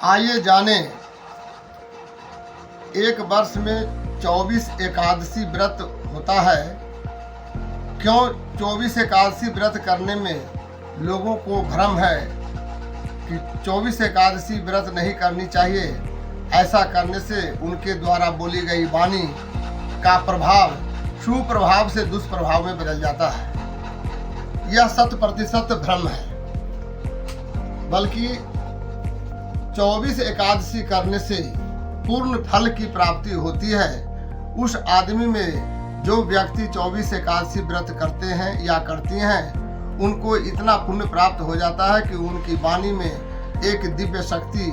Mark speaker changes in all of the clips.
Speaker 1: आइए जाने एक वर्ष में 24 एकादशी व्रत होता है। क्यों 24 एकादशी व्रत करने में लोगों को भ्रम है कि 24 एकादशी व्रत नहीं करनी चाहिए। ऐसा करने से उनके द्वारा बोली गई वाणी का प्रभाव सुप्रभाव से दुष्प्रभाव में बदल जाता है। यह 100% भ्रम है। बल्कि 24 एकादशी करने से पूर्ण फल की प्राप्ति होती है। उस आदमी में जो व्यक्ति 24 एकादशी व्रत करते हैं या करती हैं, उनको इतना पुण्य प्राप्त हो जाता है कि उनकी वाणी में एक दिव्य शक्ति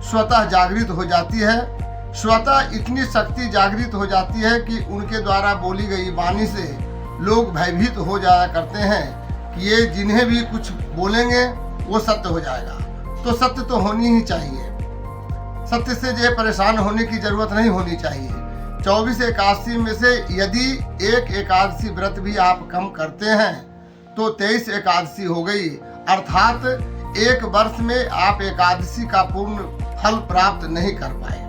Speaker 1: स्वतः जागृत हो जाती है। स्वतः इतनी शक्ति जागृत हो जाती है कि उनके द्वारा बोली गई वाणी से लोग भयभीत हो जाया करते हैं कि ये जिन्हें भी कुछ बोलेंगे वो सत्य हो जाएगा। तो सत्य तो होनी ही चाहिए। सत्य से जो परेशान होने की जरूरत नहीं होनी चाहिए। 24 एकादशी में से यदि एक एकादशी व्रत भी आप कम करते हैं तो 23 एकादशी हो गई। अर्थात एक वर्ष में आप एकादशी का पूर्ण फल प्राप्त नहीं कर पाए।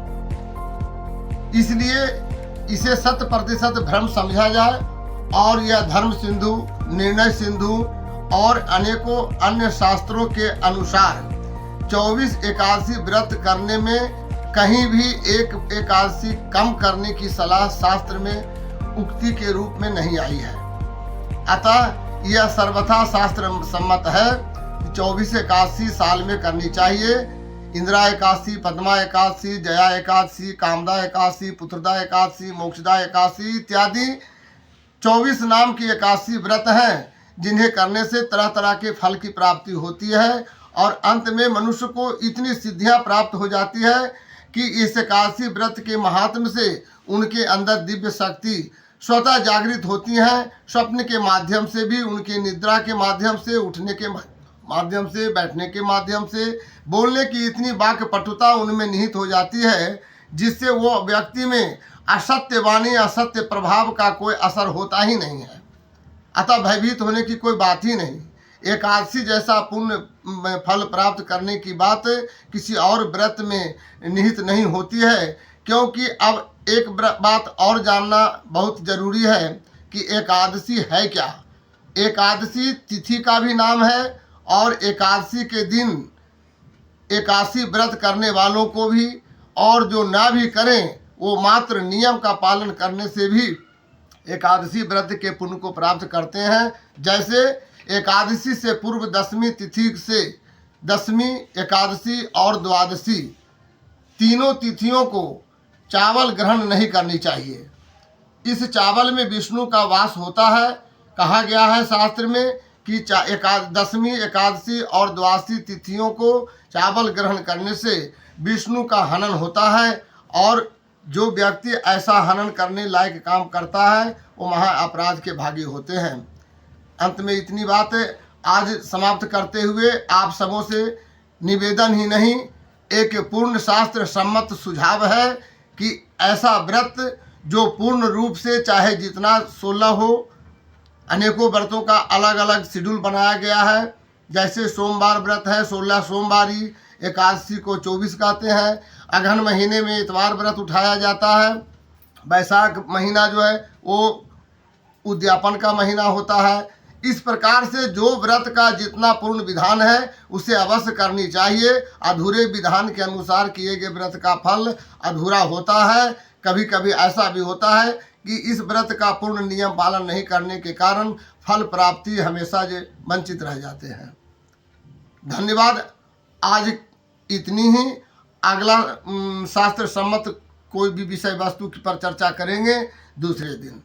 Speaker 1: इसलिए इसे 100% भ्रम समझा जाए और यह धर्म सिंधु, निर्णय सिंधु और अनेकों अन्य शास्त्रों के अनुसार 24 एकादशी व्रत करने में कहीं भी एक एकादशी कम करने की सलाह शास्त्र में उक्ति के रूप में नहीं आई है। अतः यह सर्वथा शास्त्र सम्मत है कि 24 एकादशी साल में करनी चाहिए। इंदिरा एकादशी, पद्मा एकादशी, जया एकादशी, कामदा एकादशी, पुत्रदा एकादशी, मोक्षदा एकादशी इत्यादि 24 नाम की एकादशी व्रत हैं, जिन्हें करने से तरह तरह के फल की प्राप्ति होती है और अंत में मनुष्य को इतनी सिद्धियां प्राप्त हो जाती है कि इस एकादशी व्रत के महात्म से उनके अंदर दिव्य शक्ति स्वतः जागृत होती हैं। स्वप्न के माध्यम से भी, उनके निद्रा के माध्यम से, उठने के माध्यम से, बैठने के माध्यम से, बोलने की इतनी वाक्य पटुता उनमें निहित हो जाती है जिससे वो व्यक्ति में असत्य वाणी, असत्य प्रभाव का कोई असर होता ही नहीं है। अतः भयभीत होने की कोई बात ही नहीं। एकादशी जैसा पुण्य फल प्राप्त करने की बात किसी और व्रत में निहित नहीं होती है। क्योंकि अब एक बात और जानना बहुत जरूरी है कि एकादशी है क्या। एकादशी तिथि का भी नाम है और एकादशी के दिन एकादशी व्रत करने वालों को भी, और जो ना भी करें वो मात्र नियम का पालन करने से भी एकादशी व्रत के पुण्य को प्राप्त करते हैं। जैसे एकादशी से पूर्व दशमी तिथि से दशमी, एकादशी और द्वादशी तीनों तिथियों को चावल ग्रहण नहीं करनी चाहिए। इस चावल में विष्णु का वास होता है। कहा गया है शास्त्र में कि दशमी, एकादशी और द्वादशी तिथियों को चावल ग्रहण करने से विष्णु का हनन होता है और जो व्यक्ति ऐसा हनन करने लायक काम करता है वो महा अपराध के भागी होते हैं। अंत में इतनी बात आज समाप्त करते हुए आप सबों से निवेदन ही नहीं, एक पूर्ण शास्त्र सम्मत सुझाव है कि ऐसा व्रत जो पूर्ण रूप से, चाहे जितना 16 हो, अनेकों व्रतों का अलग अलग शेड्यूल बनाया गया है। जैसे सोमवार व्रत है, 16 सोमवारी, एकादशी को 24 कहते हैं। अगहन महीने में इतवार व्रत उठाया जाता है। बैसाख महीना जो है वो उद्यापन का महीना होता है। इस प्रकार से जो व्रत का जितना पूर्ण विधान है उसे अवश्य करनी चाहिए। अधूरे विधान के अनुसार किए गए व्रत का फल अधूरा होता है। कभी कभी ऐसा भी होता है कि इस व्रत का पूर्ण नियम पालन नहीं करने के कारण फल प्राप्ति हमेशा वंचित रह जाते हैं। धन्यवाद। आज इतनी ही। अगला शास्त्र सम्मत कोई भी विषय वस्तु पर चर्चा करेंगे दूसरे दिन।